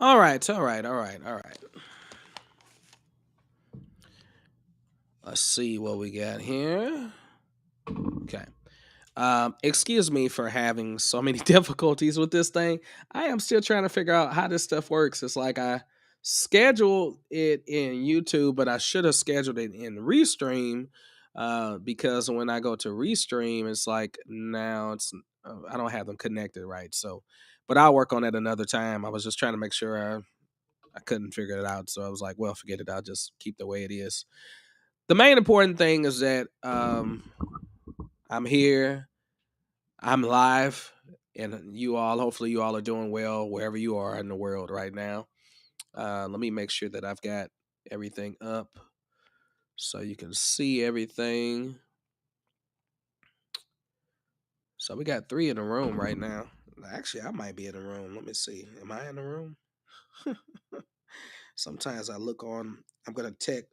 All right, all right, all right, all right. Let's see what we got here. Okay. Excuse me for having so many difficulties with this thing. I am still trying to figure out how this stuff works. It's like I scheduled it in YouTube, but I should have scheduled it in Restream because when I go to Restream, it's like now I don't have them connected right. So, but I'll work on that another time. I was just trying to make sure I couldn't figure it out, so I was like, well, forget it. I'll just keep the way it is. The main important thing is that I'm here. I'm live, and you all, hopefully, you all are doing well wherever you are in the world right now. Let me make sure that I've got everything up so you can see everything. So we got 3 in the room right now. Actually, I might be in the room. Let me see. Am I in the room? Sometimes I look on. I'm gonna check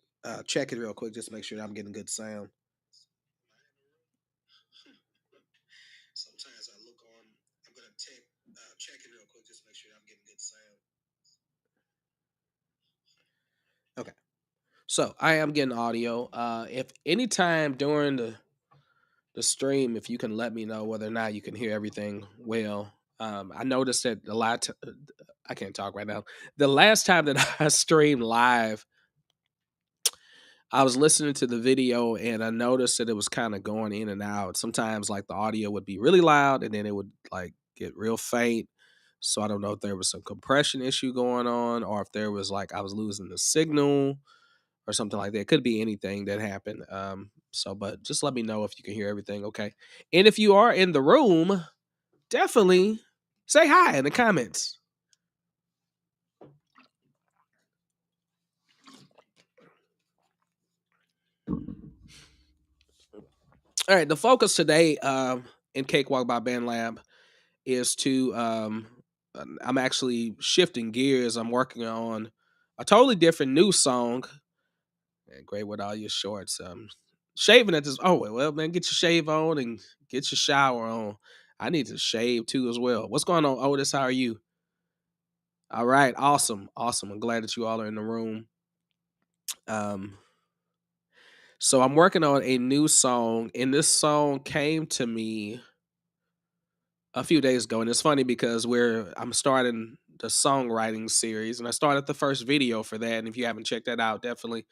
it real quick just to make sure that I'm getting good sound. Sometimes I look on. I'm gonna check it real quick just to make sure I'm getting good sound. Okay. So I am getting audio. If anytime during the stream, if you can let me know whether or not you can hear everything well. I noticed that I can't talk right now. The last time that I streamed live, I was listening to the video and I noticed that it was kind of going in and out. Sometimes like the audio would be really loud and then it would like get real faint. So I don't know if there was some compression issue going on or if there was like I was losing the signal or something like that. It could be anything that happened. But just let me know if you can hear everything, okay? And if you are in the room, definitely say hi in the comments. All right, the focus today in Cakewalk by Bandlab is to I'm actually shifting gears. I'm working on a totally different new song. And great with all your shorts. Shaving at this. Oh well, man, get your shave on and get your shower on. I need to shave too as well. What's going on, Otis? How are you? All right, awesome, awesome. I'm glad that you all are in the room. Um, so I'm working on a new song, and this song came to me a few days ago, and it's funny because I'm starting the songwriting series, and I started the first video for that. And if you haven't checked that out, definitely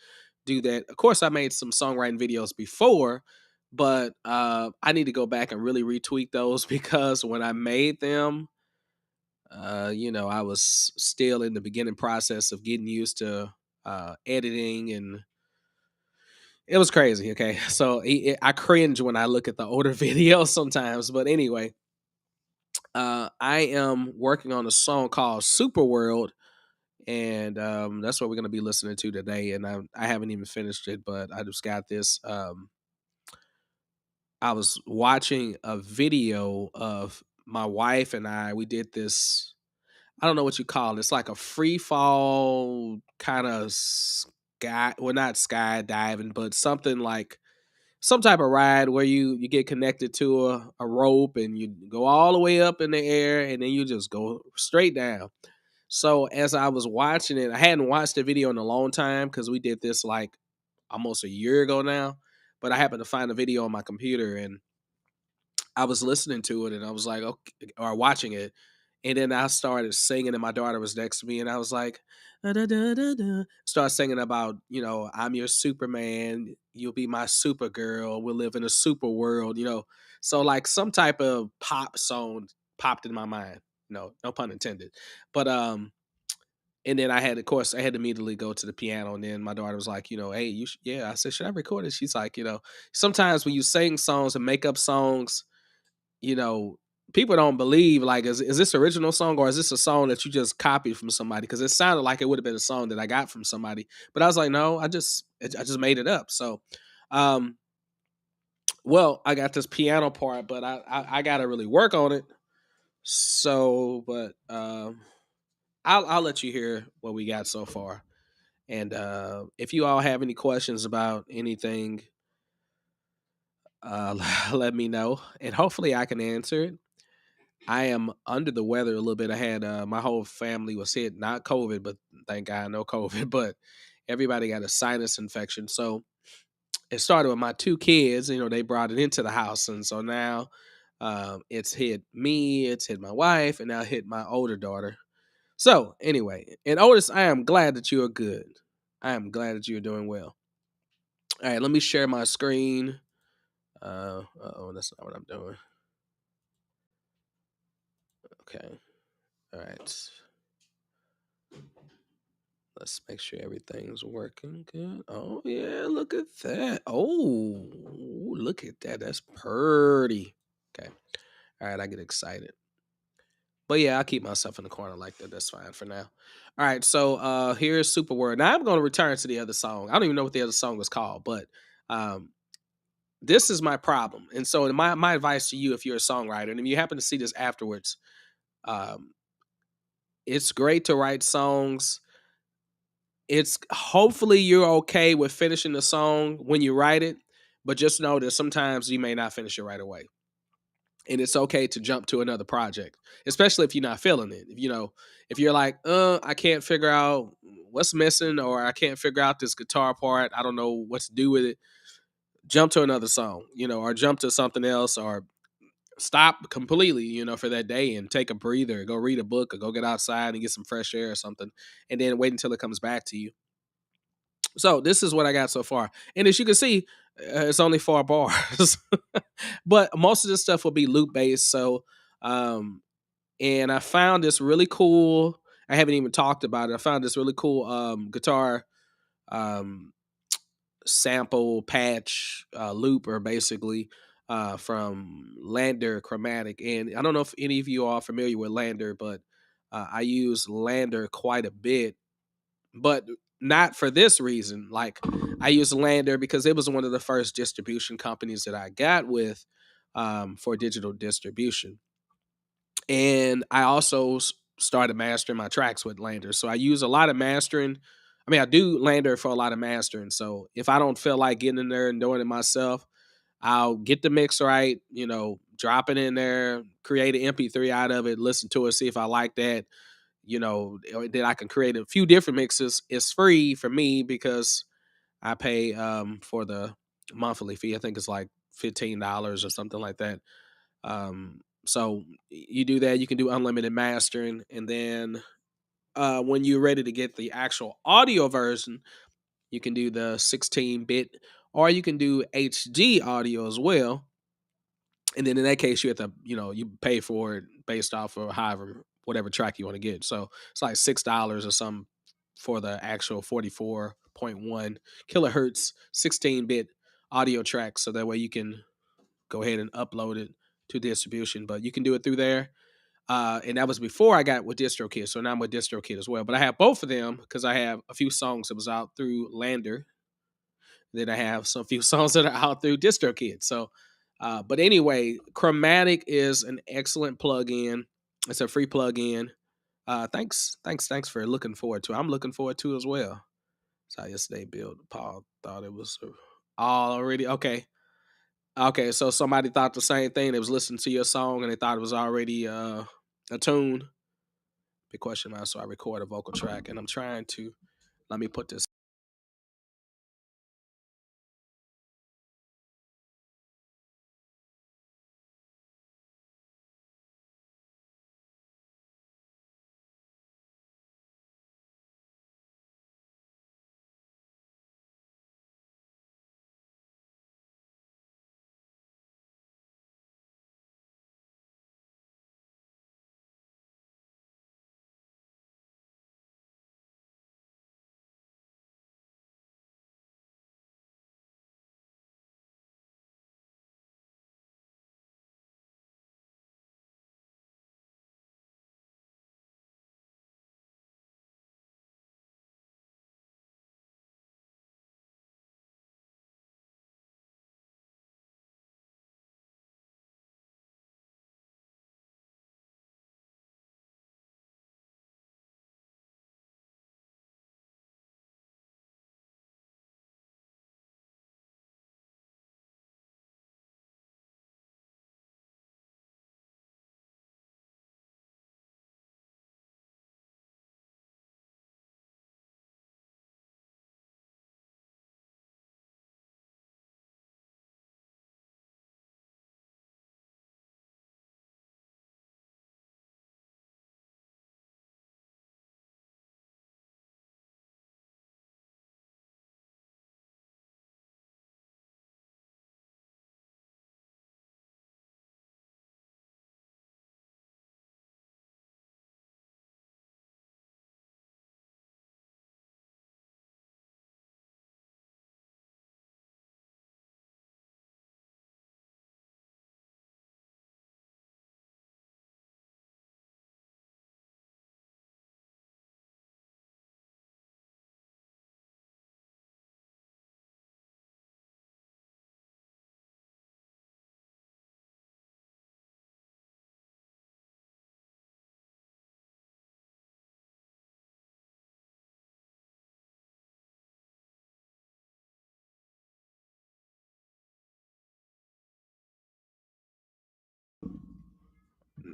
do that. Of course, I made some songwriting videos before, but I need to go back and really retweak those because when I made them, I was still in the beginning process of getting used to editing, and it was crazy. Okay, so I cringe when I look at the older videos sometimes, but anyway. I am working on a song called Super World, and that's what we're going to be listening to today. And I haven't even finished it, but I just got this. I was watching a video of my wife and I. We did this. I don't know what you call it. It's like a free fall kind of sky. Well, not skydiving, but something like some type of ride where you get connected to a rope and you go all the way up in the air and then you just go straight down. So as I was watching it, I hadn't watched the video in a long time because we did this like almost a year ago now. But I happened to find a video on my computer and I was listening to it and I was like, okay, or watching it. And then I started singing and my daughter was next to me and I was like, "Da, da, da, da, da." Start singing about, I'm your Superman. You'll be my Supergirl. We'll live in a super world. So like some type of pop song popped in my mind. No pun intended. But and then of course, I had to immediately go to the piano. And then my daughter was like, hey, yeah. I said, should I record it? She's like, sometimes when you sing songs and make up songs, you know, people don't believe like is this original song or is this a song that you just copied from somebody? Because it sounded like it would have been a song that I got from somebody, but I was like, no, I just made it up. So, um, well, I got this piano part, but I got to really work on it. So, but I'll let you hear what we got so far, and if you all have any questions about anything, let me know, and hopefully I can answer it. I am under the weather a little bit. I had my whole family was hit, not COVID, but thank God no COVID, but everybody got a sinus infection. So it started with my two kids. You know, they brought it into the house, and so now it's hit me, it's hit my wife, and now hit my older daughter. So anyway, and Otis, I am glad that you are good. I am glad that you're doing well. All right, let me share my screen. Oh, that's not what I'm doing. Okay. All right. Let's make sure everything's working good. Oh yeah, look at that. Oh, look at that. That's pretty. Okay. All right, I get excited. But yeah, I'll keep myself in the corner like that. That's fine for now. All right, so here's Super Word. Now I'm gonna return to the other song. I don't even know what the other song was called, but um this is my problem. And so my advice to you, if you're a songwriter, and if you happen to see this afterwards, um, it's great to write songs. It's hopefully you're okay with finishing the song when you write it, but just know that sometimes you may not finish it right away. And it's okay to jump to another project, especially if you're not feeling it. If, you know, if you're like, I can't figure out what's missing, or I can't figure out this guitar part, I don't know what to do with it, jump to another song, you know, or jump to something else, or stop completely, you know, for that day and take a breather, go read a book, or go get outside and get some fresh air or something, and then wait until it comes back to you. So this is what I got so far, and as you can see, it's only 4 bars, but most of this stuff will be loop based. So, um, and I found this really cool. I haven't even talked about it. I found this really cool guitar um, sample patch looper, basically from Lander Chromatic. And I don't know if any of you are familiar with Lander, but I use Lander quite a bit, but not for this reason. Like, I use Lander because it was one of the first distribution companies that I got with for digital distribution. And I also started mastering my tracks with Lander. So I use a lot of mastering. I mean, I do Lander for a lot of mastering. So if I don't feel like getting in there and doing it myself, I'll get the mix right, you know, drop it in there, create an MP3 out of it, listen to it, see if I like that, you know, then I can create a few different mixes. It's free for me because I pay for the monthly fee. I think it's like $15 or something like that. So you do that, you can do unlimited mastering, and then when you're ready to get the actual audio version, you can do the 16-bit, or you can do HD audio as well. And then in that case, you have to, you know, you pay for it based off of however whatever track you want to get. So it's like $6 or something for the actual 44.1 kilohertz 16-bit audio track. So that way you can go ahead and upload it to distribution. But you can do it through there. And that was before I got with DistroKid. So now I'm with DistroKid as well. But I have both of them because I have a few songs that was out through Lander. Then I have some few songs that are out through DistroKid. So, but anyway, Chromatic is an excellent plugin. It's a free plugin. Thanks for looking forward to it. I'm looking forward to it as well. So yesterday, Bill Paul thought it was all already okay. Okay, so somebody thought the same thing. They was listening to your song and they thought it was already a tune. Big question mark. So I record a vocal track, and I'm trying to let me put this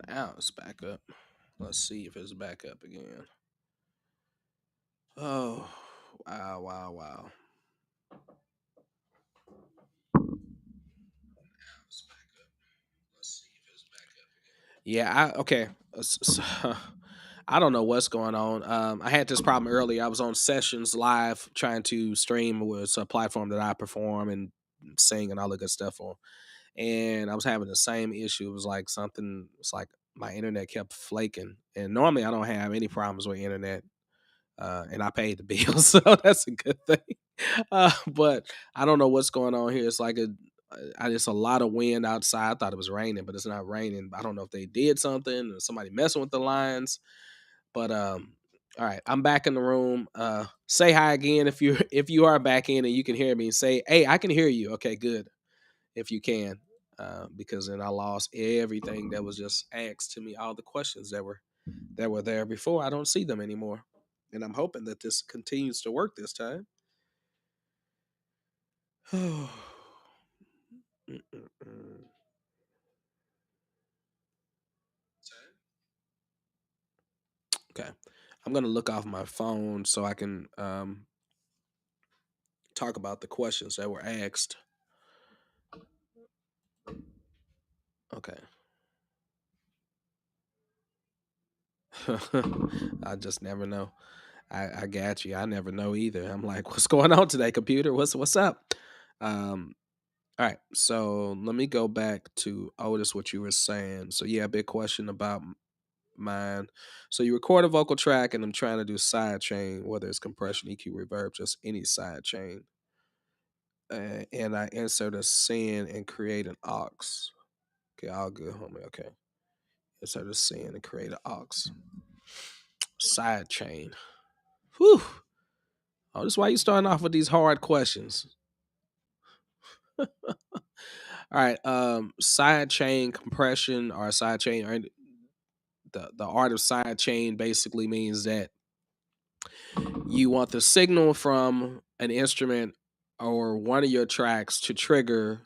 Now it's back up. Let's see if it's back up again. Oh, wow, wow, wow. Yeah, okay. I don't know what's going on. I had this problem earlier. I was on Sessions Live trying to stream with a platform that I perform and sing and all the good stuff on. And I was having the same issue. It was like something, it's like my internet kept flaking. And normally I don't have any problems with internet. And I paid the bill, so that's a good thing. But I don't know what's going on here. It's like it's a lot of wind outside. I thought it was raining, but it's not raining. I don't know if they did something or somebody messing with the lines. But all right, I'm back in the room. Say hi again if you are back in and you can hear me. Say, hey, I can hear you. Okay, good. If you can, because then I lost everything that was just asked to me. All the questions that were there before. I don't see them anymore, and I'm hoping that this continues to work this time. Okay, I'm gonna look off my phone so I can talk about the questions that were asked. Okay. I just never know. I got you. I never know either. I'm like, what's going on today, computer? What's up? Um, all right. So let me go back to Otis, what you were saying. So yeah, big question about mine. So you record a vocal track, and I'm trying to do side chain, whether it's compression, EQ, reverb, just any side chain. And I insert a sin and create an aux. Okay, all good, homie. Okay, insert a sin and create an aux. Side chain. Whew. Oh, this is why you starting off with these hard questions. All right. Side chain compression or side chain or the art of side chain basically means that you want the signal from an instrument or one of your tracks to trigger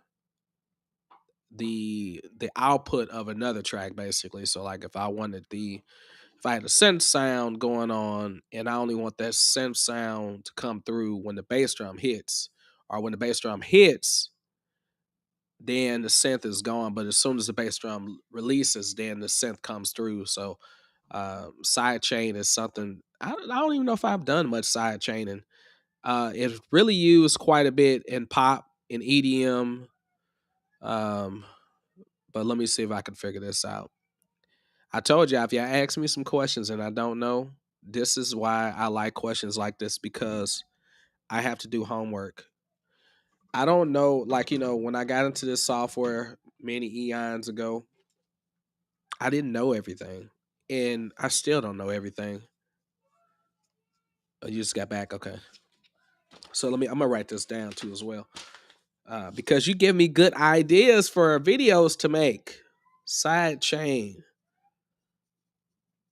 the output of another track basically. So like if I had a synth sound going on and I only want that synth sound to come through when the bass drum hits, or when the bass drum hits, then the synth is gone. But as soon as the bass drum releases, then the synth comes through. So side chain is something I don't even know if I've done much side chaining. It's really used quite a bit in pop, in EDM. Um, but let me see if I can figure this out. I told you if you ask me some questions and I don't know, this is why I like questions like this, because I have to do homework. I don't know, like, when I got into this software many eons ago, I didn't know everything. And I still don't know everything. Oh, you just got back. Okay. So I'm gonna write this down too as well. Because you give me good ideas for videos to make. Side chain.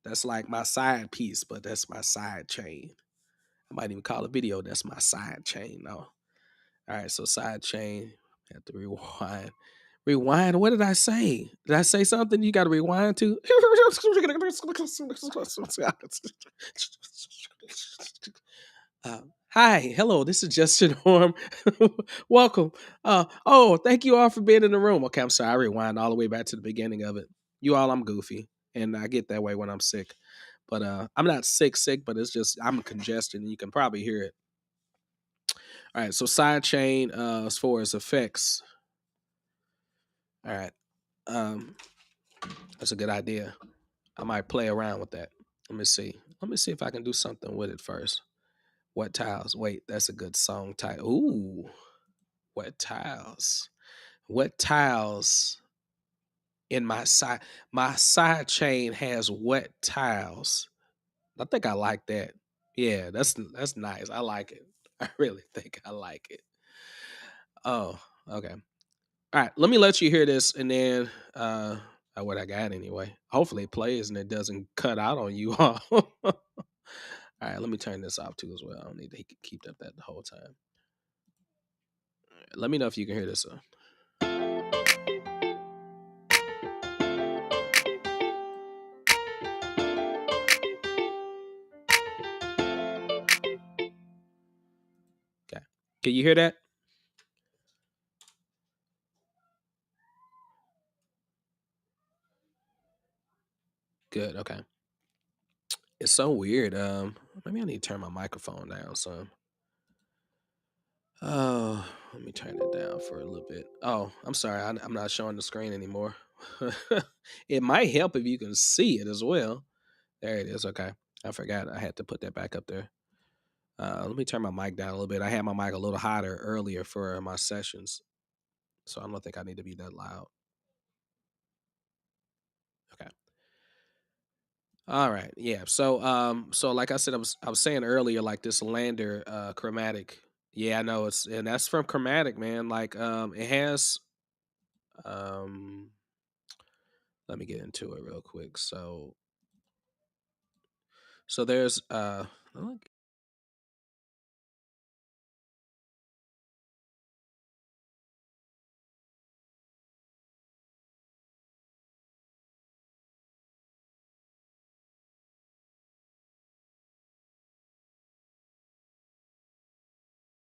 That's like my side piece, but that's my side chain. I might even call a video that's my side chain. No. All right, so side chain. Have to rewind. Rewind. What did I say? Did I say something you got to rewind to? Hi, hello. This is JustDaNorm. Welcome. Thank you all for being in the room. Okay, I'm sorry. I rewind all the way back to the beginning of it. You all, I'm goofy, and I get that way when I'm sick. But I'm not sick, but it's just I'm congested, and you can probably hear it. All right, so side chain as far as effects. All right, that's a good idea. I might play around with that. Let me see. Let me see if I can do something with it first. Wet tiles. Wait, that's a good song title. Ooh, wet tiles. Wet tiles in my side chain has wet tiles. I think I like that. Yeah, that's nice. I like it. I really think I like it. Oh, okay. All right, let me let you hear this, and then what I got anyway. Hopefully it plays and it doesn't cut out on you all. All right, let me turn this off too as well. I don't need to keep that the whole time. Let me know if you can hear this. Can you hear that? Good. Okay. It's so weird. Maybe I need to turn my microphone down some. Oh, let me turn it down for a little bit. Oh, I'm sorry. I'm not showing the screen anymore. It might help if you can see it as well. There it is. Okay. I forgot I had to put that back up there. Let me turn my mic down a little bit. I had my mic a little hotter earlier for my sessions, so I don't think I need to be that loud. Okay. All right. Yeah. So like I said, I was saying earlier, like this Lander chromatic. Yeah, I know and that's from Chromatic, man. Like it has um let me get into it real quick. So there's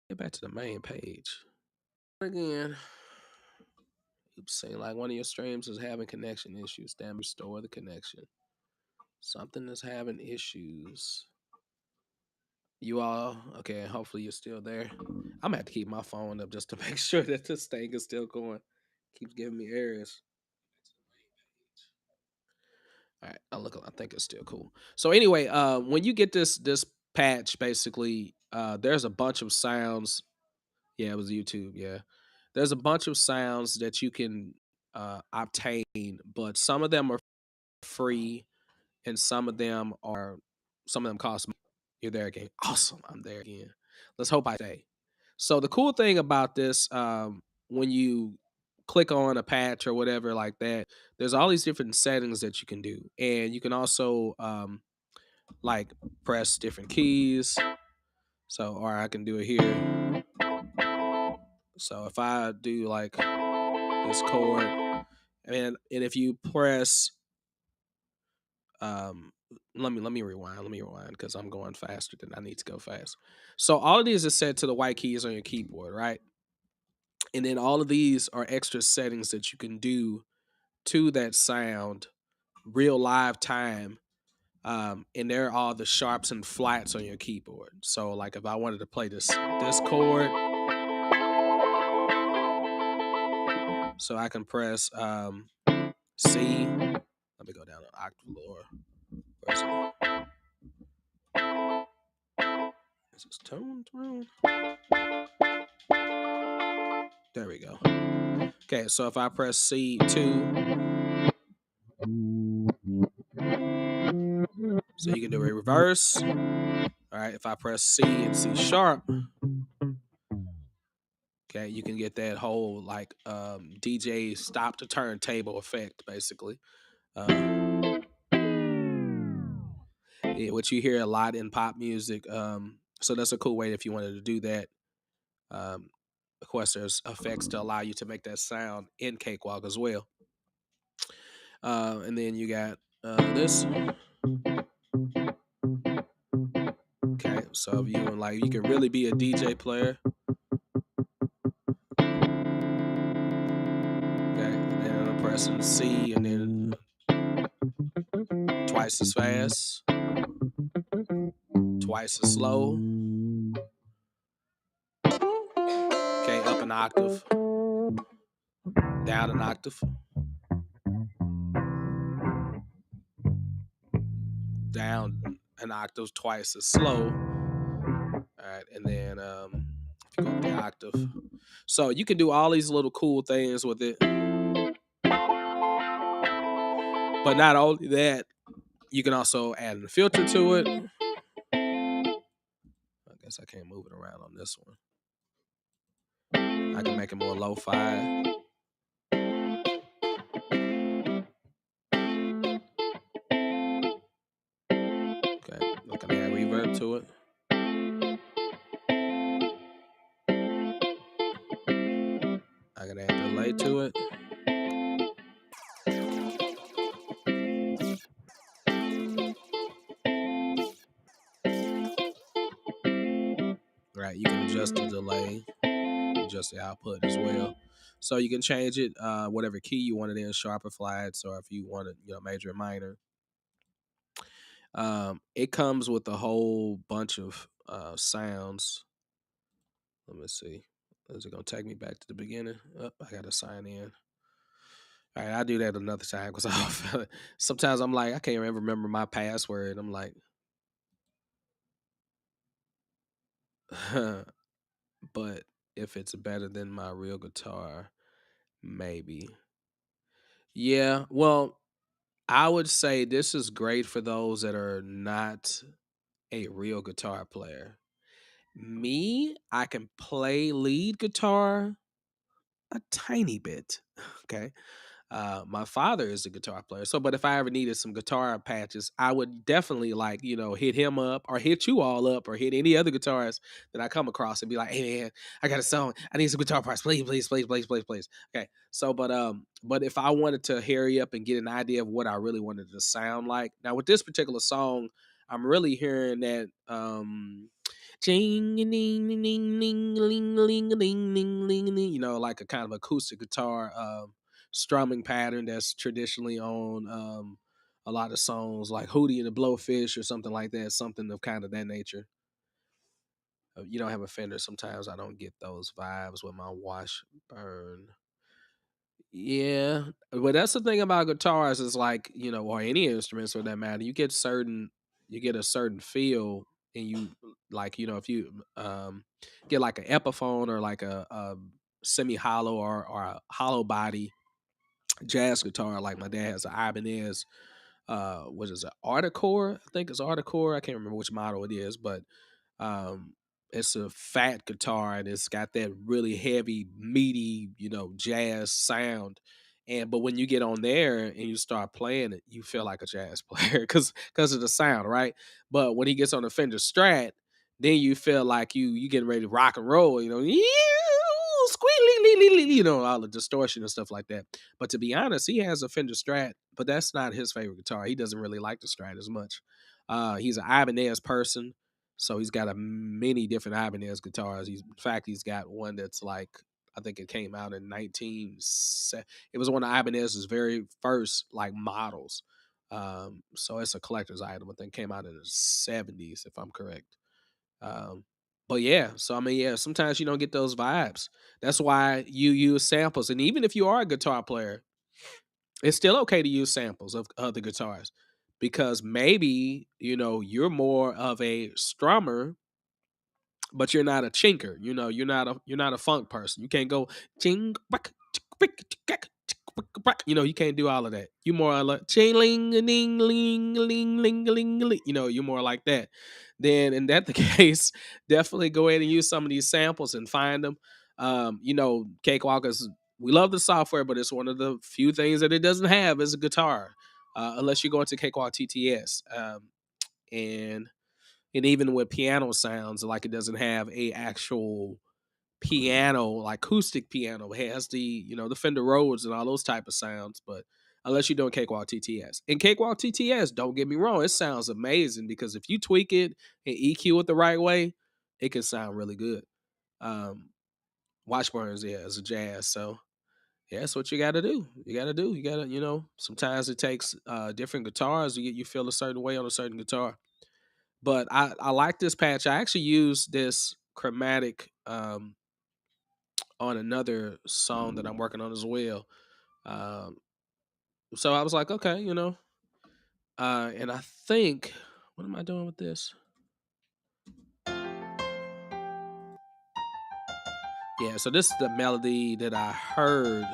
I'll get back to the main page. Again. Oops, saying like one of your streams is having connection issues. Damn, restore the connection. Something is having issues. You all okay? Hopefully you're still there. I'm gonna have to keep my phone up just to make sure that this thing is still going. Keeps giving me errors. All right, I think it's still cool. So anyway, when you get this patch, basically, there's a bunch of sounds. Yeah, it was YouTube. Yeah, there's a bunch of sounds that you can obtain, but some of them are free, and some of them cost money. You're there again. Awesome, I'm there again. Let's hope I stay. So the cool thing about this, when you click on a patch or whatever like that, there's all these different settings that you can do, and you can also like press different keys. So, or I can do it here. So if I do like this chord, and if you press um let me rewind because I'm going faster than I need to go fast. So all of these are set to the white keys on your keyboard, right? And then all of these are extra settings that you can do to that sound real live time. And they're all the sharps and flats on your keyboard. So like if I wanted to play this chord, so I can press C. Let me go down an octave lower. Is this tone? There we go. Okay, so if I press C2, so you can do a reverse. All right, if I press C and C sharp, okay, you can get that whole like DJ stop the turntable effect, basically. Which you hear a lot in pop music. So that's a cool way if you wanted to do that. Of course, there's effects to allow you to make that sound in Cakewalk as well. And then you got this. Okay, so if you can really be a DJ player. Okay, and then I'm pressing C and then twice as fast, twice as slow. Okay, up an octave, down an octave, down an octave, twice as slow. All right, and then if you go up the octave, so you can do all these little cool things with it. But not only that, you can also add a filter to it. I guess I can't move it around on this one. I can make it more lo-fi. Okay, I can add reverb to it. I can add delay to it. Right, like you can adjust the delay, adjust the output as well. So you can change it whatever key you want it in, sharp or flats, or if you want it, major or minor. It comes with a whole bunch of sounds. Let me see. Is it gonna take me back to the beginning? Oh, I gotta sign in. All right, I'll do that another time because sometimes I'm like, I can't even remember my password. I'm like, but if it's better than my real guitar, maybe. Yeah, well, I would say this is great for those that are not a real guitar player. Me, I can play lead guitar a tiny bit. Okay. My father is a guitar player. So, but if I ever needed some guitar patches, I would definitely like, hit him up or hit you all up or hit any other guitarists that I come across and be like, hey man, I got a song. I need some guitar parts. Please, please, please, please, please, please. Okay. So, but if I wanted to hurry up and get an idea of what I really wanted to sound like, now with this particular song, I'm really hearing that ching ding ding ding ling ling ling ling ling ling, like a kind of acoustic guitar strumming pattern that's traditionally on a lot of songs like Hootie and the Blowfish or something like that, something of kind of that nature. You don't have a Fender. Sometimes I don't get those vibes with my Washburn. Yeah, but that's the thing about guitars is like, or any instruments for that matter, you get a certain feel and you like, if you get like an Epiphone or like a semi hollow or a hollow body jazz guitar, like my dad has an Ibanez, what is it, Articore? I think it's Articore. I can't remember which model it is, but um, it's a fat guitar and it's got that really heavy, meaty, jazz sound. And but when you get on there and you start playing it, you feel like a jazz player because of the sound, right? But when he gets on the Fender Strat, then you feel like you getting ready to rock and roll, squealy, all the distortion and stuff like that. But to be honest, he has a Fender Strat, but that's not his favorite guitar. He doesn't really like the Strat as much. He's an Ibanez person, so he's got a many different Ibanez guitars. In fact, he's got one that's like, I think it came out in 19. It was one of Ibanez's very first like models. So it's a collector's item. I think came out in the 70s, if I'm correct. Um, but yeah, so I mean, yeah, sometimes you don't get those vibes. That's why you use samples. And even if you are a guitar player, it's still okay to use samples of other guitars because maybe, you're more of a strummer, but you're not a chinker. You're not a funk person. You can't go ching back, you can't do all of that. You more like ching ling ling ling ling ling ling ling. You're more like that. Then in that the case, definitely go ahead and use some of these samples and find them. Cakewalk is, we love the software, but it's one of the few things that it doesn't have is a guitar, unless you go into Cakewalk TTS. And even with piano sounds, like it doesn't have a actual piano, like acoustic piano. It has the Fender Rhodes and all those type of sounds, but unless you're doing Cakewalk TTS. And Cakewalk TTS, don't get me wrong, it sounds amazing because if you tweak it and EQ it the right way, it can sound really good. Um, Washburns, yeah, is a jazz. So yeah, that's what you gotta do. You gotta, sometimes it takes different guitars. You feel a certain way on a certain guitar. But I like this patch. I actually used this chromatic on another song that I'm working on as well. Um, so I was like, okay, and I think, what am I doing with this? Yeah, so this is the melody that I heard,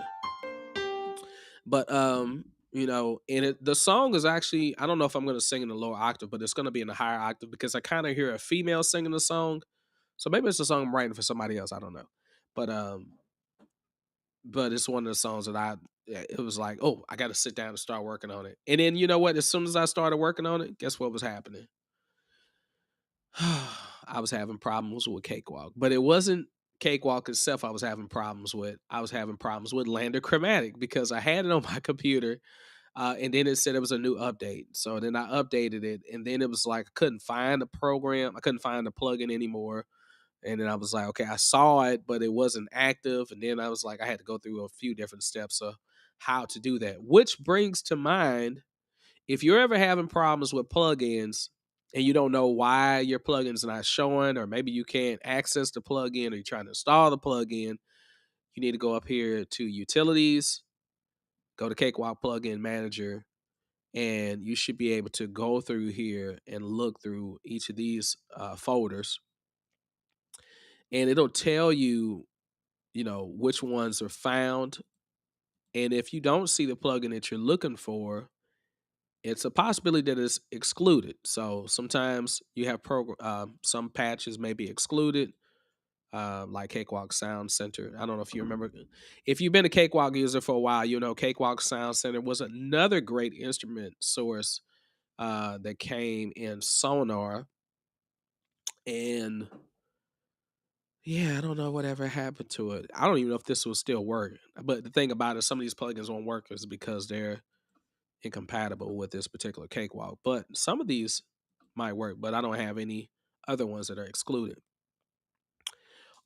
but and the song is actually, I don't know if I'm gonna sing in the lower octave, but it's gonna be in the higher octave because I kind of hear a female singing the song. So maybe it's a song I'm writing for somebody else. I don't know, but it's one of the songs that it was like, oh, I got to sit down and start working on it. And then you know what? As soon as I started working on it, guess what was happening? I was having problems with Cakewalk, but it wasn't Cakewalk itself. I was having problems with. I was having problems with Lander Chromatic because I had it on my computer, and then it said it was a new update. So then I updated it, and then it was like I couldn't find the program. I couldn't find the plugin anymore. And then I was like, okay, I saw it, but it wasn't active. And then I was like, I had to go through a few different steps of how to do that, which brings to mind, if you're ever having problems with plugins and you don't know why your plugin's not showing, or maybe you can't access the plugin, or you're trying to install the plugin, you need to go up here to Utilities, go to Cakewalk Plugin Manager, and you should be able to go through here and look through each of these folders, and it'll tell you, which ones are found. And if you don't see the plugin that you're looking for, it's a possibility that it's excluded. So sometimes you have some patches may be excluded, like Cakewalk Sound Center. I don't know if you remember. If you've been a Cakewalk user for a while, you know Cakewalk Sound Center was another great instrument source that came in Sonar. And yeah, I don't know whatever happened to it. I don't even know if this will still work. But the thing about it, some of these plugins won't work is because they're incompatible with this particular Cakewalk. But some of these might work, but I don't have any other ones that are excluded.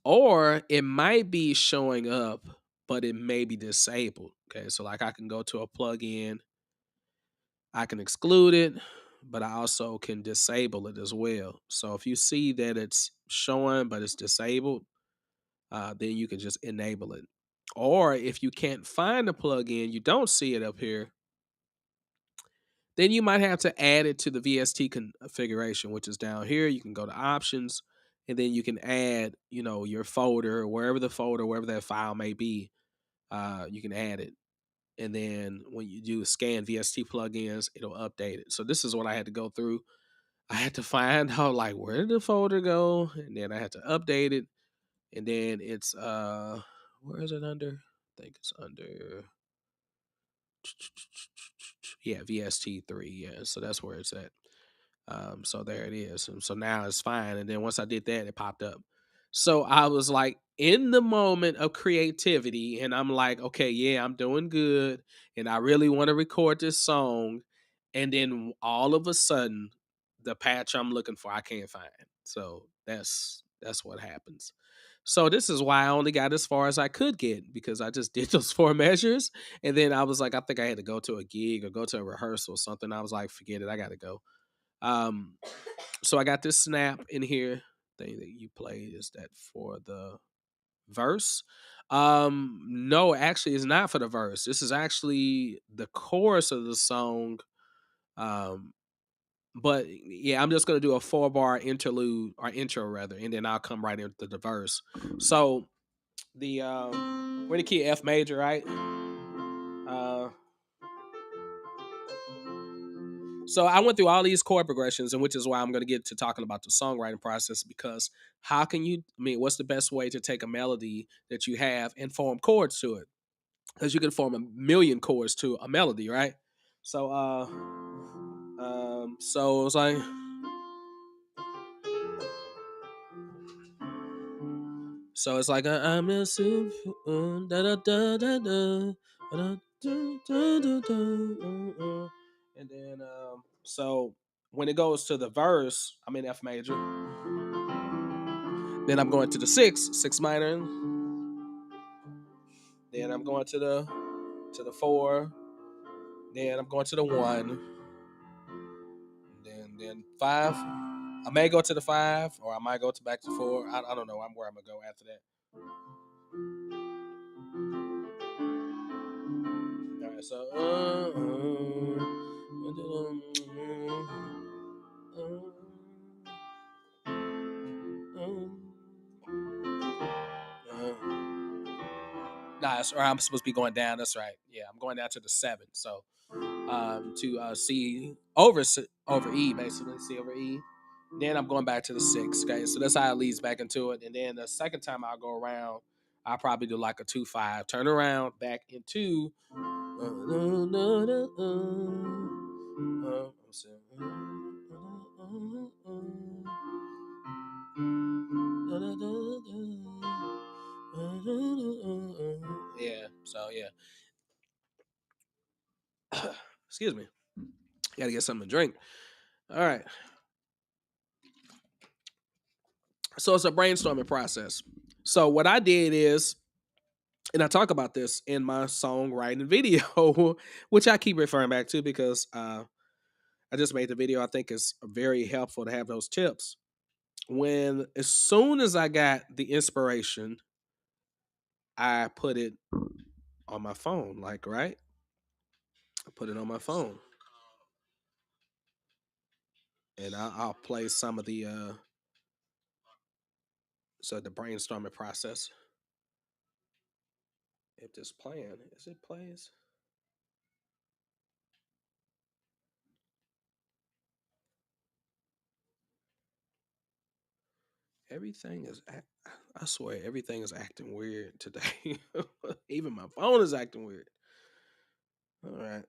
Or it might be showing up, but it may be disabled. Okay, so like I can go to a plugin, I can exclude it, but I also can disable it as well. So if you see that it's showing, but it's disabled, then you can just enable it. Or if you can't find the plugin, you don't see it up here, then you might have to add it to the VST configuration, which is down here. You can go to options, and then you can add, your folder, wherever that file may be, you can add it. And then when you do scan VST plugins, it'll update it. So this is what I had to go through. I had to find out, like, where did the folder go? And then I had to update it. And then it's, where is it under? I think it's under, yeah, VST3. Yeah, so that's where it's at. So there it is. And so now it's fine. And then once I did that, it popped up. So I was like in the moment of creativity, and I'm like, okay, yeah, I'm doing good, and I really want to record this song. And then all of a sudden, the patch I'm looking for, I can't find. So that's what happens. So this is why I only got as far as I could get, because I just did those 4 measures, and then I was like, I think I had to go to a gig or go to a rehearsal or something. I was like, forget it, I got to go. Um, so I got this snap in here thing that you play. Is that for the verse? No, actually, it's not for the verse. This is actually the chorus of the song. Um, but yeah, I'm just gonna do a 4-bar interlude or intro rather, and then I'll come right into the verse. So the we're the key F major, right? Uh, So I went through all these chord progressions, and which is why I'm going to get to talking about the songwriting process, because how can you, what's the best way to take a melody that you have and form chords to it? Because you can form a million chords to a melody, right? So, so it was like, I'm a super, da da da da da, da da da da da, and then so when it goes to the verse, I'm in F major. Then I'm going to the six minor. Then I'm going to the 4. Then I'm going to the 1. Then 5. I may go to the 5, or I might go to back to 4. I don't know. I'm where I'm gonna go after that. All right. So. Nah, that's right. I'm supposed to be going down. That's right. Yeah, I'm going down to the 7. So to C over E, basically C over E. Then I'm going back to the 6. Okay, so that's how it leads back into it. And then the second time I'll go around, I'll probably do like a 2-5, turn around back into. Yeah. So yeah. Excuse me. Got to get something to drink. All right. So it's a brainstorming process. So what I did is, and I talk about this in my songwriting video, which I keep referring back to because I just made the video. I think it's very helpful to have those tips. When as soon as I got the inspiration, I put it on my phone, like right. I put it on my phone, and I'll play some of the so the brainstorming process. If this playing, is it plays? Everything is. I swear, everything is acting weird today. Even my phone is acting weird. All right.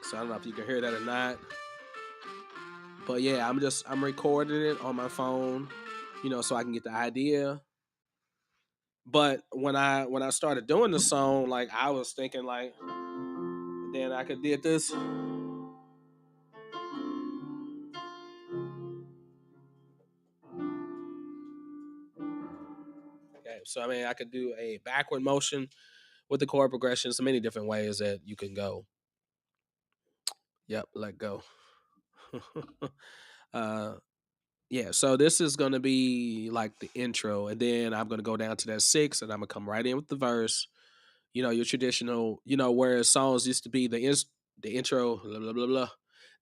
So I don't know if you can hear that or not, but yeah, I'm recording it on my phone, so I can get the idea. But when I started doing the song, like I was thinking like, then I could did this. Okay, so I mean, I could do a backward motion with the chord progressions. So many different ways that you can go. Yep, let go. uh, yeah. So this is gonna be like the intro, and then I'm gonna go down to that six, and I'm gonna come right in with the verse. Your traditional. Whereas songs used to be the intro, blah blah blah blah.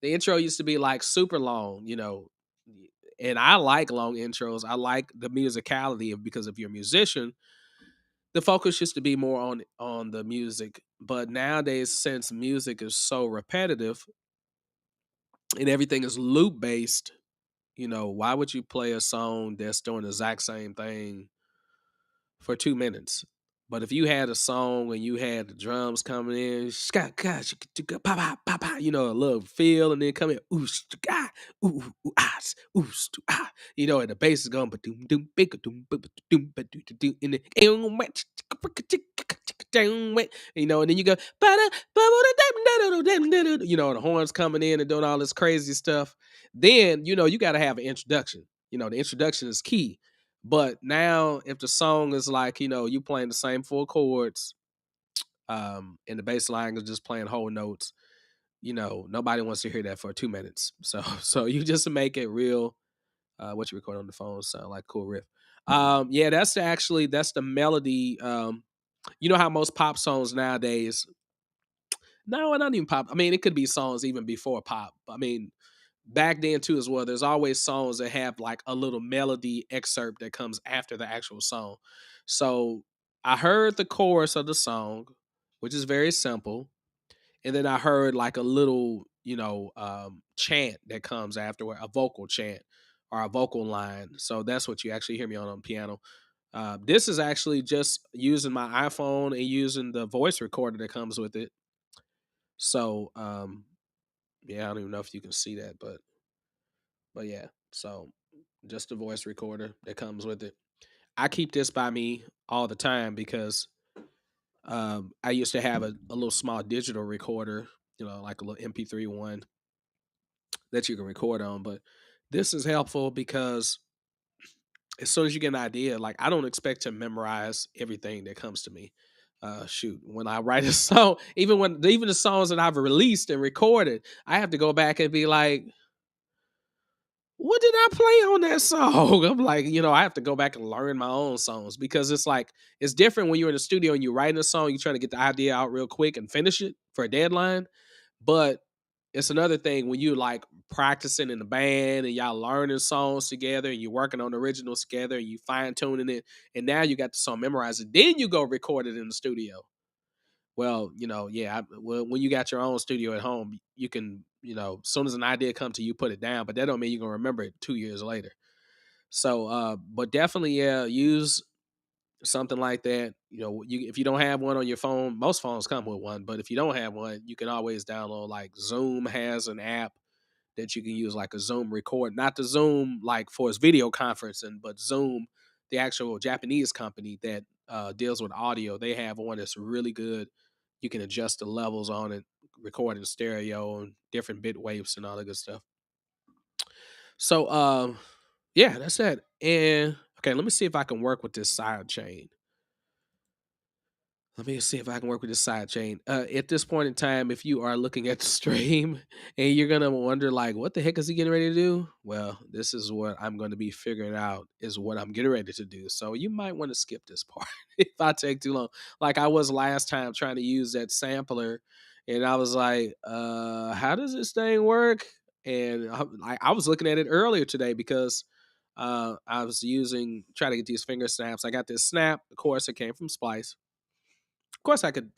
The intro used to be like super long. And I like long intros. I like the musicality because if you're a musician, the focus used to be more on the music. But nowadays, since music is so repetitive and everything is loop based, why would you play a song that's doing the exact same thing for 2 minutes? But if you had a song and you had the drums coming in, a little feel, and then come in, ooh, ooh, ooh, ah, ooh, ah, and the bass is going, but doom, doom, big, doom, doom, and then, and then you go, the horns coming in and doing all this crazy stuff. Then, you got to have an introduction. The introduction is key. But now, if the song is like, you playing the same four chords, and the bass line is just playing whole notes, nobody wants to hear that for 2 minutes. So, so you just make it real. What you record on the phone sound like cool riff. Yeah, that's the melody. You know how most pop songs nowadays. No, not even pop. I mean, it could be songs even before pop. I mean, back then too as well, there's always songs that have like a little melody excerpt that comes after the actual song. So I heard the chorus of the song, which is very simple, and then I heard like a little chant that comes afterward, a vocal chant or a vocal line. So that's what you actually hear me on piano. This is actually just using my iPhone and using the voice recorder that comes with it. So yeah, I don't even know if you can see that, but yeah, so just a voice recorder that comes with it. I keep this by me all the time because I used to have a little small digital recorder, like a little MP3 one that you can record on. But this is helpful because as soon as you get an idea, like I don't expect to memorize everything that comes to me. Shoot, when I write a song, even the songs that I've released and recorded, I have to go back and be like, what did I play on that song? I'm like, I have to go back and learn my own songs because it's like it's different when you're in the studio and you're writing a song, you're trying to get the idea out real quick and finish it for a deadline. But it's another thing when you like practicing in the band and y'all learning songs together and you're working on originals together and you fine tuning it, and now you got the song memorized. Then you go record it in the studio. Well, yeah. When you got your own studio at home, you can, as soon as an idea comes to you, put it down. But that don't mean you're gonna remember it 2 years later. So, but definitely, yeah, use something like that. If you don't have one on your phone, most phones come with one. But if you don't have one, you can always download. Like Zoom has an app that you can use, like a Zoom record, not the Zoom like for its video conferencing, but Zoom, the actual Japanese company that deals with audio. They have one that's really good. You can adjust the levels on it, record in stereo and different bit waves and all that good stuff. So yeah, that's it. And okay, let me see if I can work with this side chain. Let me see if I can work with this side chain. At this point in time, if you are looking at the stream and you're gonna wonder like, what the heck is he getting ready to do? Well, this is what I'm going to be figuring out is what I'm getting ready to do. So you might want to skip this part if I take too long. Like I was last time trying to use that sampler, and I was like, how does this thing work? And I was looking at it earlier today because I was trying to get these finger snaps. I got this snap, of course, it came from Splice. Of course, I could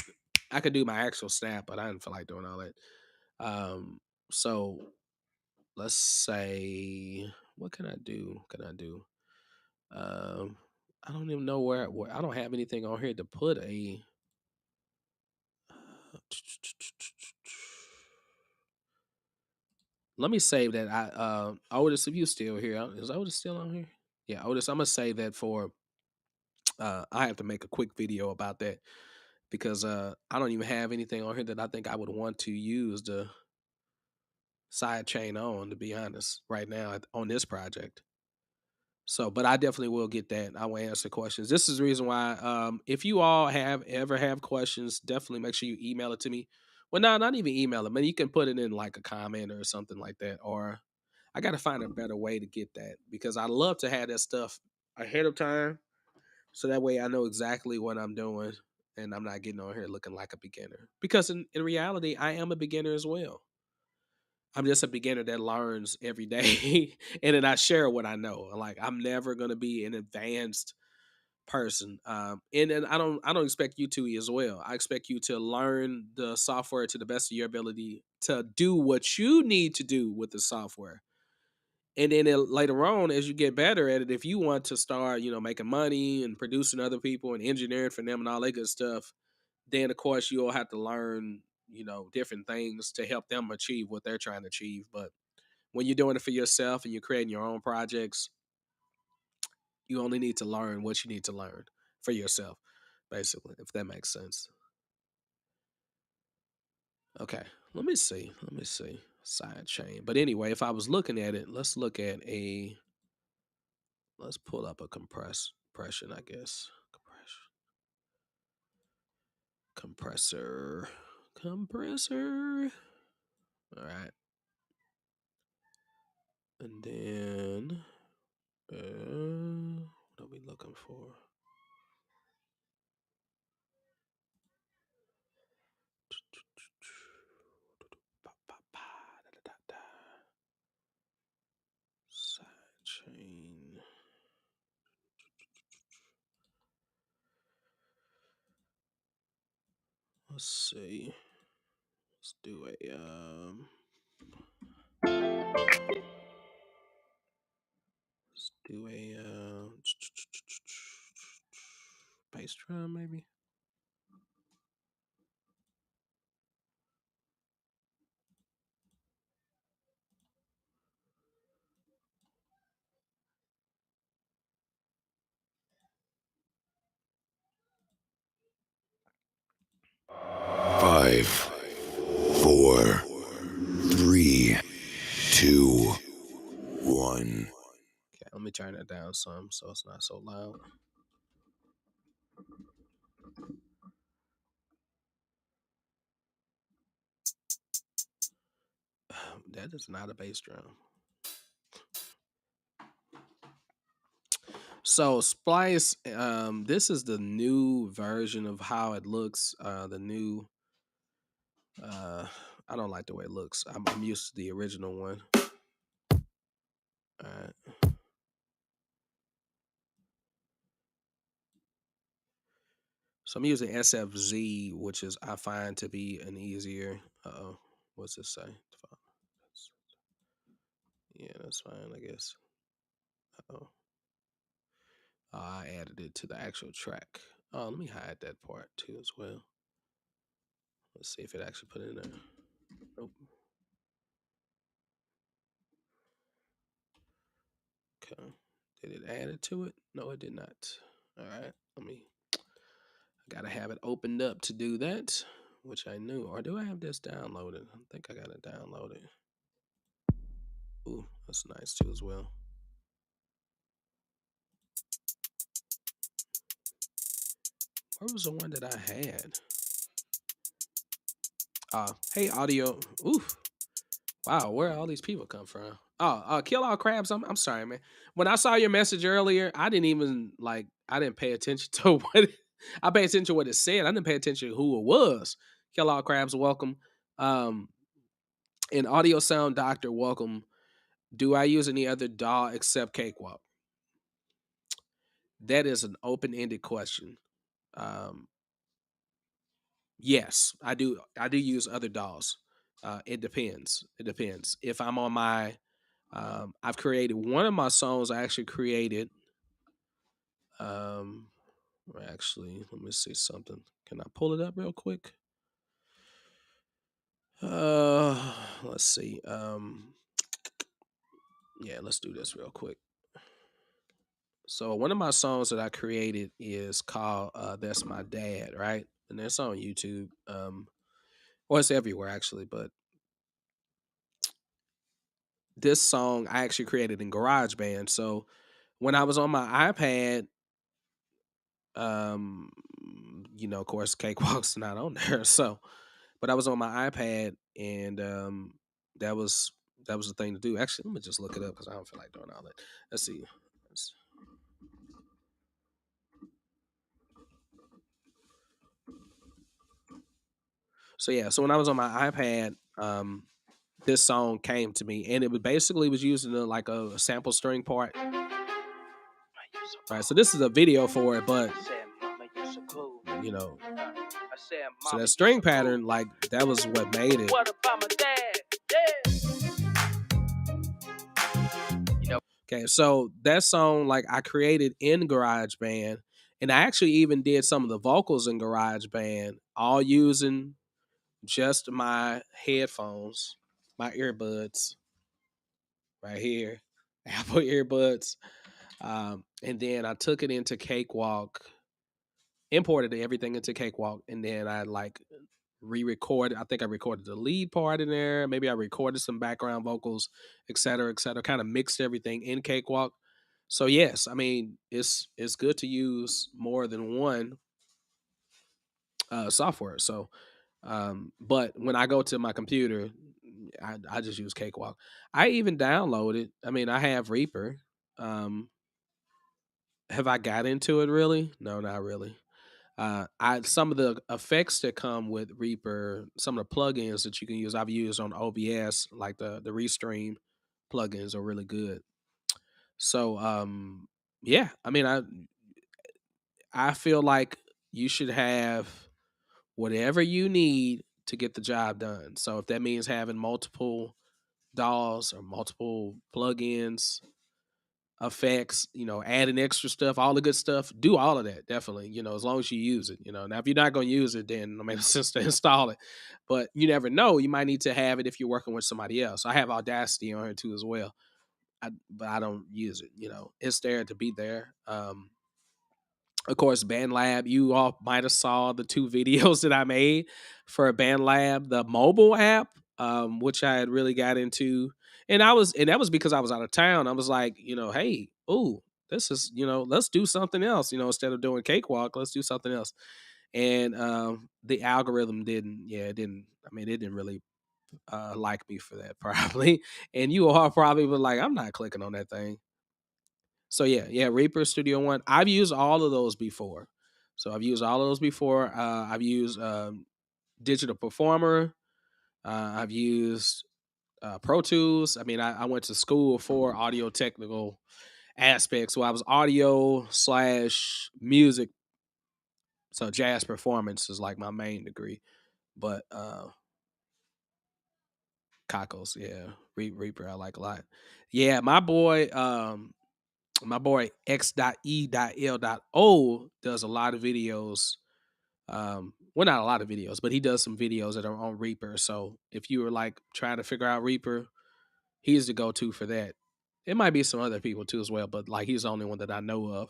do my actual snap, but I didn't feel like doing all that. So let's say, what can I do? Can I do? Um, I don't even know where I don't have anything on here to put a. Let me save that. Otis, if you still here, is Otis still on here? Yeah, Otis, I'm gonna save that for. I have to make a quick video about that because I don't even have anything on here that I think I would want to use the side chain on, to be honest, right now on this project. So, but I definitely will get that. I will answer questions. This is the reason why, if you all have questions, definitely make sure you email it to me. Well, no, not even email it, man. You can put it in like a comment or something like that. Or I got to find a better way to get that because I love to have that stuff ahead of time. So that way I know exactly what I'm doing and I'm not getting on here looking like a beginner. Because in reality, I am a beginner as well. I'm just a beginner that learns every day and then I share what I know. Like I'm never gonna be an advanced person. And then I don't expect you to as well. I expect you to learn the software to the best of your ability to do what you need to do with the software. And then later on, as you get better at it, if you want to start, making money and producing other people and engineering for them and all that good stuff, then of course you'll have to learn, different things to help them achieve what they're trying to achieve. But when you're doing it for yourself and you're creating your own projects, you only need to learn what you need to learn for yourself, basically, if that makes sense. Okay, let me see. Let me see. Side chain. But anyway, if I was looking at it, let's pull up a compression, I guess. Compressor. All right. And then, what are we looking for? Side chain. Let's see. Let's do a let's do a bass drum maybe. Five, four, three, two, one. Okay, let me turn that down some so it's not so loud. That is not a bass drum. So Splice, this is the new version of how it looks. The new, I don't like the way it looks. I'm used to the original one. All right. So I'm using SFZ, which is I find to be an easier. What's this say? Yeah, that's fine, I guess. Oh, I added it to the actual track. Oh, let me hide that part too as well. Let's see if it actually put it in there. Nope. Okay. Did it add it to it? No, it did not. All right. I gotta have it opened up to do that, which I knew. Or do I have this downloaded? I think I got it downloaded. Ooh, that's nice too as well. Where was the one that I had? Hey, audio. Oof. Wow, where all these people come from? Oh, Kill All Crabs. I'm sorry, man. When I saw your message earlier, I didn't even like. I didn't pay attention to I paid attention to what it said. I didn't pay attention to who it was. Kill All Crabs, welcome. Um, and Audio Sound Doctor, welcome. Do I use any other DAW except Cakewalk? That is an open ended question. Um, yes, I do. I do use other DAWs. It depends. It depends. If I'm on my I've created one of my songs. I actually created. Um, actually, let me see something. Can I pull it up real quick? Let's see. Yeah, let's do this real quick. So one of my songs that I created is called "That's My Dad," right? And it's on YouTube. Well, it's everywhere actually, but this song I actually created in GarageBand. So when I was on my iPad, um, of course, Cakewalk's not on there. So, but I was on my iPad, and that was that was the thing to do. Actually, let me just look it up because I don't feel like doing all that. Let's see. Let's- So yeah, so when I was on my iPad, this song came to me, and it was basically was using like a sample string part. Right. So this is a video for it, but you know, so that string pattern, like that was what made it. What about my dad? Yeah. Okay, so that song, like I created in GarageBand, and I actually even did some of the vocals in GarageBand, all using just my headphones, my earbuds right here, Apple earbuds. And then I took it into Cakewalk, imported everything into Cakewalk, and then I like re-recorded. I think I recorded the lead part in there. Maybe I recorded some background vocals, et cetera, et cetera. Kind of mixed everything in Cakewalk. So yes, I mean it's good to use more than one software. So, but when I go to my computer, I just use Cakewalk. I even downloaded. I mean, I have Reaper. Um, have I got into it really? No, not really. I some of the effects that come with Reaper, some of the plugins that you can use, I've used on OBS, like the Restream plugins are really good. So yeah, I mean I feel like you should have whatever you need to get the job done. So if that means having multiple DAWs or multiple plugins, effects, adding extra stuff, all the good stuff, do all of that, definitely, as long as you use it. Now if you're not going to use it, then I mean it's just to install it. But you never know, you might need to have it if you're working with somebody else. I have Audacity on here too as well. But I don't use it. It's there to be there. Of course, Bandlab, you all might have saw the two videos that I made for Bandlab, the mobile app, which I had really got into. And that was because I was out of town. I was like, hey, ooh, this is, let's do something else, instead of doing Cakewalk, let's do something else. And the algorithm it didn't really like me for that, probably. And you all probably were like, I'm not clicking on that thing. So yeah, Reaper Studio One. I've used all of those before. So I've used all of those before. I've used Digital Performer. I've used Pro Tools. I mean, I went to school for audio technical aspects. So I was audio slash music. So jazz performance is like my main degree. But Cockles, yeah, Reaper I like a lot. Yeah, my boy X.E.L.O does a lot of videos. Well, not a lot of videos, but he does some videos that are on Reaper. So if you were like trying to figure out Reaper, he's the go-to for that. It might be some other people too as well, but like he's the only one that I know of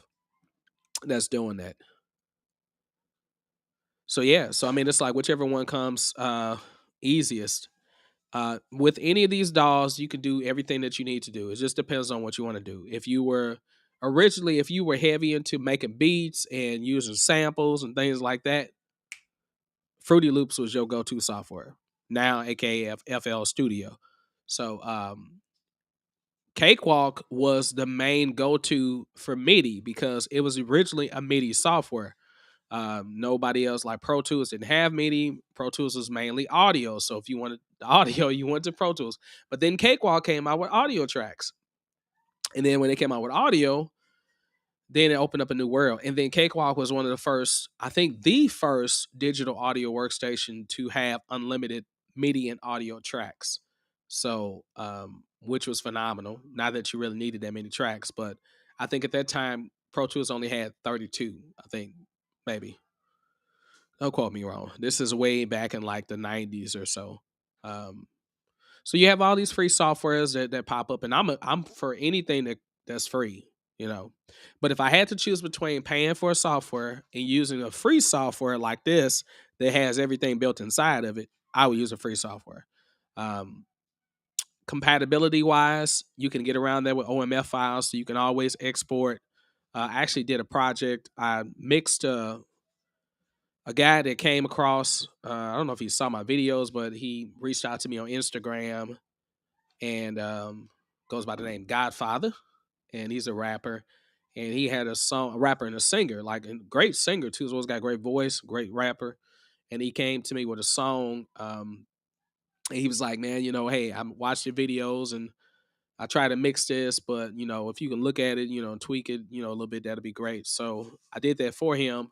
that's doing that. So yeah, so I mean it's like whichever one comes easiest. With any of these DAWs, you can do everything that you need to do. It just depends on what you want to do. If you were heavy into making beats and using samples and things like that, Fruity Loops was your go-to software. Now, aka FL Studio. So Cakewalk was the main go-to for MIDI because it was originally a MIDI software. Nobody else, like Pro Tools didn't have MIDI. Pro Tools was mainly audio. So if you wanted the audio, you went to Pro Tools. But then Cakewalk came out with audio tracks. And then when they came out with audio, then it opened up a new world. And then Cakewalk was one of the first, I think the first digital audio workstation to have unlimited MIDI and audio tracks. So, which was phenomenal. Not that you really needed that many tracks, but I think at that time, Pro Tools only had 32, I think, maybe. Don't quote me wrong. This is way back in like the 90s or so. Um, so you have all these free softwares that pop up, and I'm for anything that's free, you know. But if I had to choose between paying for a software and using a free software like this that has everything built inside of it, I would use a free software. Um, Compatibility wise, you can get around there with OMF files, so you can always export. I actually did a project. I mixed a guy that came across. I don't know if he saw my videos, but he reached out to me on Instagram and goes by the name Godfather, and he's a rapper. And he had a rapper and a singer, like a great singer too. So he's got a great voice, great rapper. And he came to me with a song. And he was like, "Man, hey, I watched your videos and I try to mix this, but if you can look at it, tweak it, a little bit, that'd be great." So I did that for him.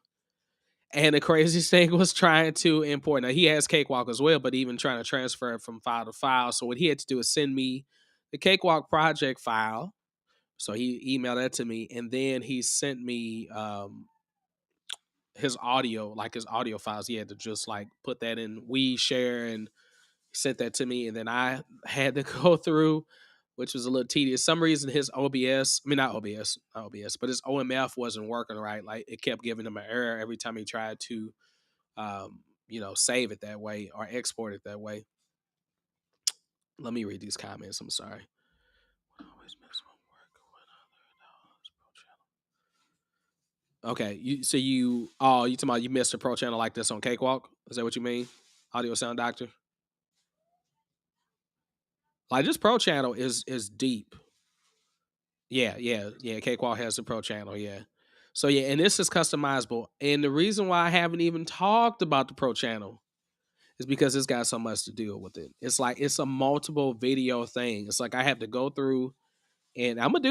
And the craziest thing was trying to import. Now he has Cakewalk as well, but even trying to transfer it from file to file. So what he had to do is send me the Cakewalk project file. So he emailed that to me, and then he sent me his audio, like his audio files. He had to just like put that in We Share, and he sent that to me, and then I had to go through, which was a little tedious. Some reason his OBS, I mean not OBS, but his OMF wasn't working right. Like it kept giving him an error every time he tried to save it that way or export it that way. Let me read these comments. I'm sorry. Okay, you talking about you missed a pro channel like this on Cakewalk? Is that what you mean? Audio Sound Doctor? Like this pro channel is deep. Yeah. Cakewalk has the pro channel, yeah. So yeah, and this is customizable. And the reason why I haven't even talked about the pro channel is because it's got so much to deal with it. It's like it's a multiple video thing. It's like I have to go through and I'm gonna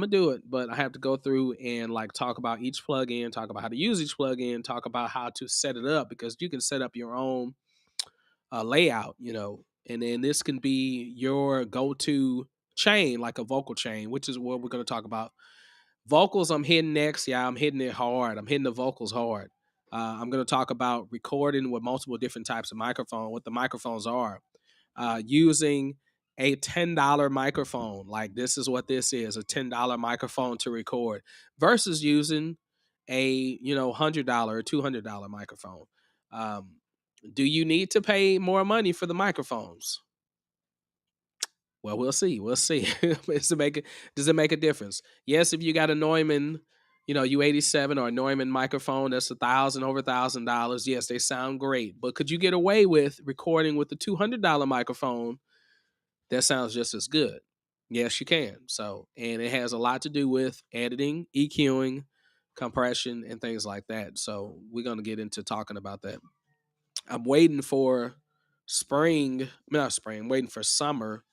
do it. But I have to go through and like talk about each plugin, talk about how to use each plugin, talk about how to set it up because you can set up your own layout, and then this can be your go-to chain, like a vocal chain, which is what we're gonna talk about. Vocals, I'm hitting next. Yeah, I'm hitting it hard. I'm hitting the vocals hard. I'm gonna talk about recording with multiple different types of microphone, what the microphones are, using a $10 microphone. Like this is what this is, a $10 microphone to record versus using a $100 or $200 microphone. Um, do you need to pay more money for the microphones? Well, we'll see. We'll see. Does it make a difference? Yes, if you got a Neumann, U87 or a Neumann microphone that's over $1,000. Yes, they sound great. But could you get away with recording with the $200 microphone that sounds just as good? Yes, you can. So, and it has a lot to do with editing, EQing, compression, and things like that. So, we're going to get into talking about that. I'm waiting for I'm waiting for summer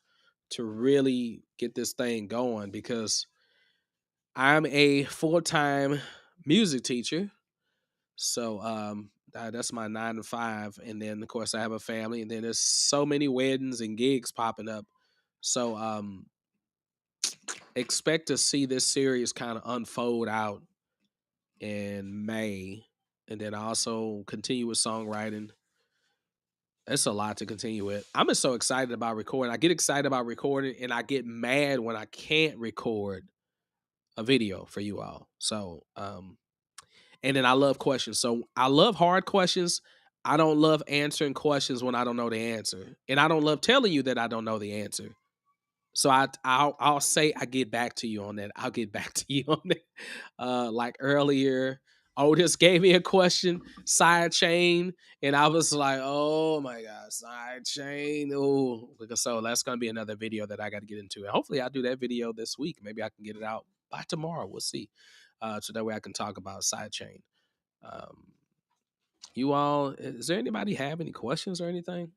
to really get this thing going because I'm a full-time music teacher. So that's my 9 to 5. And then of course I have a family, and then there's so many weddings and gigs popping up. So expect to see this series kind of unfold out in May. And then I also continue with songwriting. It's a lot to continue with. I'm just so excited about recording. I get excited about recording and I get mad when I can't record a video for you all. So, and then I love questions. So I love hard questions. I don't love answering questions when I don't know the answer, and I don't love telling you that I don't know the answer. So I'll say I get back to you on that. I'll get back to you on that. Like earlier, Otis gave me a question, side chain, and I was like, "Oh my god, side chain!" Oh, so that's gonna be another video that I got to get into, and hopefully I'll do that video this week. Maybe I can get it out by tomorrow. We'll see. So that way I can talk about side chain. Um, you all, is there anybody have any questions or anything?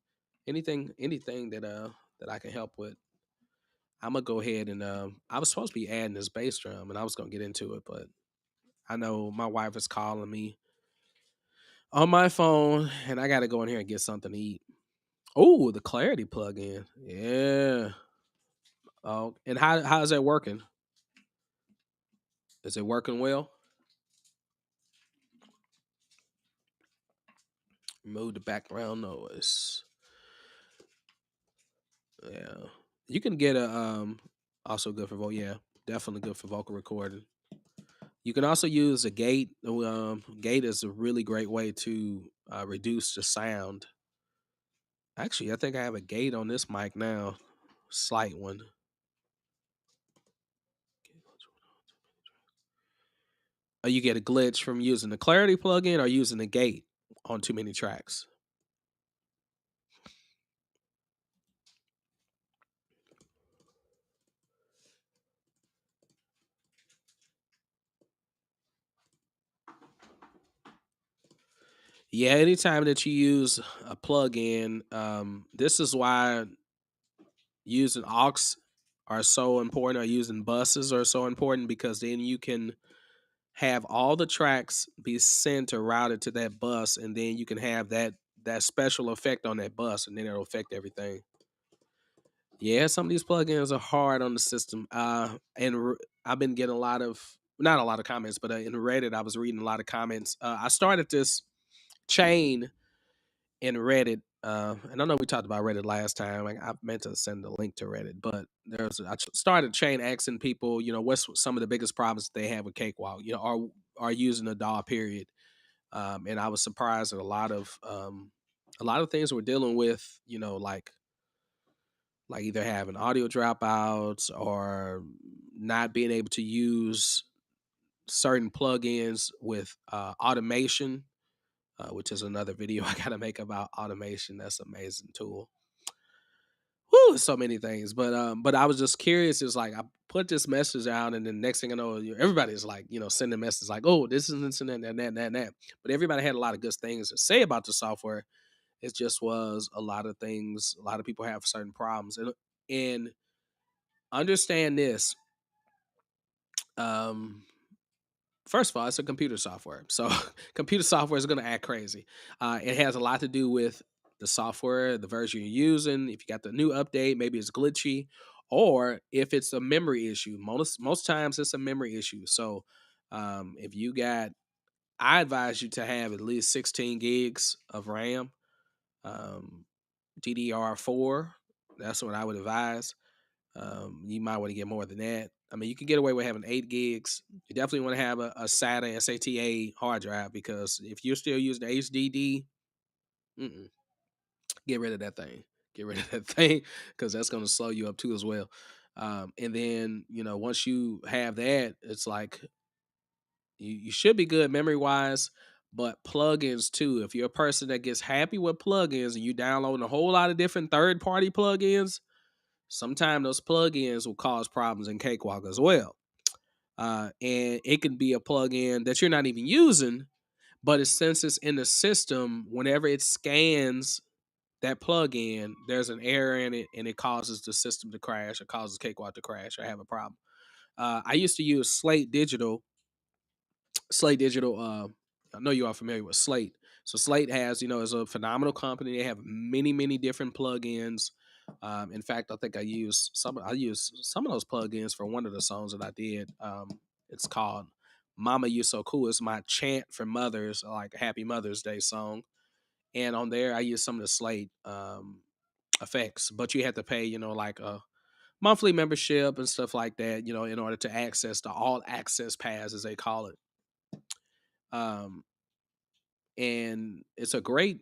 Anything that I can help with? I'm gonna go ahead and I was supposed to be adding this bass drum and I was gonna get into it, but I know my wife is calling me on my phone and I gotta go in here and get something to eat. Oh, the clarity plugin. Yeah. Oh, and how's that working? Is it working well? Remove the background noise. Yeah. You can get a also good for vocal, yeah, definitely good for vocal recording. You can also use a gate. Gate is a really great way to reduce the sound. Actually, I think I have a gate on this mic now. Slight one. Oh, you get a glitch from using the clarity plugin or using the gate on too many tracks. Yeah, anytime that you use a plugin, this is why using aux are so important, or using buses are so important, because then you can have all the tracks be sent or routed to that bus, and then you can have that special effect on that bus, and then it'll affect everything. Yeah, some of these plugins are hard on the system. I've been getting a lot of, not a lot of comments, but in Reddit, I was reading a lot of comments. I started this chain in Reddit, and I know we talked about Reddit last time. I meant to send a link to Reddit, but started a chain asking people, what's some of the biggest problems they have with Cakewalk, are using a DAW period. And I was surprised at a lot of things we're dealing with, like either having audio dropouts or not being able to use certain plugins with automation, which is another video I gotta make about automation. That's an amazing tool. Whew, so many things. But I was just curious. It's like I put this message out, and then next thing I know, everybody's like, sending messages like, "Oh, this is this and that." But everybody had a lot of good things to say about the software. It just was a lot of things. A lot of people have certain problems, and understand this. Um, First of all, it's a computer software, so computer software is going to act crazy. It has a lot to do with the software, the version you're using. If you got the new update, maybe it's glitchy, or if it's a memory issue. Most times, it's a memory issue. So, if you got, I advise you to have at least 16 gigs of RAM, um, DDR4. That's what I would advise. You might want to get more than that. I mean, you can get away with having 8 gigs. You definitely want to have a SATA SATA hard drive, because if you're still using the HDD, mm-mm, get rid of that thing. Get rid of that thing, because that's going to slow you up too as well. And then once you have that, it's like you should be good memory wise. But plugins too. If you're a person that gets happy with plugins and you download a whole lot of different third party plugins, sometimes those plugins will cause problems in Cakewalk as well. And it can be a plugin that you're not even using, but since it's in the system, whenever it scans that plugin, there's an error in it, and it causes the system to crash, or causes Cakewalk to crash or have a problem. I used to use Slate Digital. Slate Digital. I know you are familiar with Slate. So Slate is a phenomenal company. They have many, many different plugins. In fact, I think I used some. I used some of those plugins for one of the songs that I did. It's called "Mama You So Cool." It's my chant for mothers, like a Happy Mother's Day song. And on there, I use some of the Slate effects, but you have to pay, like a monthly membership and stuff like that, in order to access the all access pass, as they call it. Um, and it's a great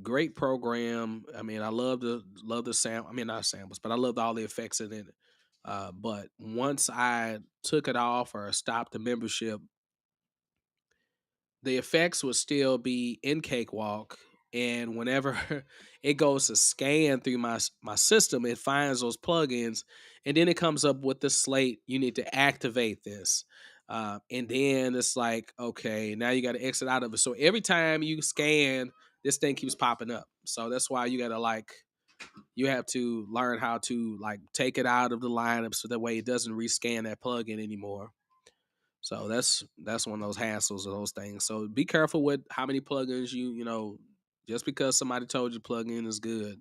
Great program. I mean, I love the sound. I mean, not samples, but I loved all the effects in it. But once I took it off or stopped the membership, the effects would still be in Cakewalk, and whenever it goes to scan through my system, it finds those plugins, and then it comes up with the slate. You need to activate this, and then it's like, okay, now you got to exit out of it. So every time you scan, this thing keeps popping up. So that's why you got to like you have to learn how to like take it out of the lineup so that way it doesn't rescan that plugin anymore. So that's one of those hassles of those things. So be careful with how many plugins you know. Just because somebody told you plugin is good,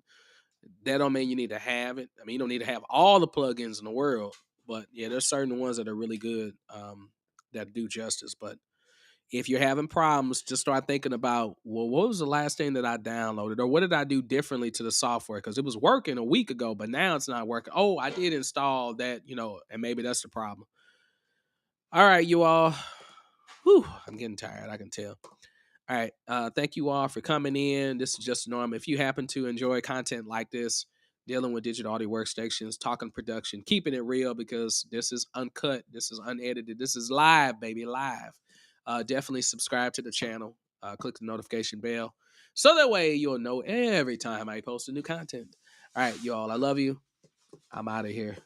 that don't mean you need to have it. I mean, you don't need to have all the plugins in the world, but yeah, there's certain ones that are really good that do justice. But if you're having problems, just start thinking about, well, what was the last thing that I downloaded, or what did I do differently to the software? Because it was working a week ago, but now it's not working. Oh, I did install that, you know, and maybe that's the problem. All right, you all. Whew, I'm getting tired. I can tell. All right. Thank you all for coming in. This is JustDaNorm. If you happen to enjoy content like this, dealing with digital audio workstations, talking production, keeping it real because this is uncut, this is unedited, this is live, baby, live. Definitely subscribe to the channel. Click the notification bell so that way you'll know every time I post a new content. All right, y'all. I love you. I'm out of here.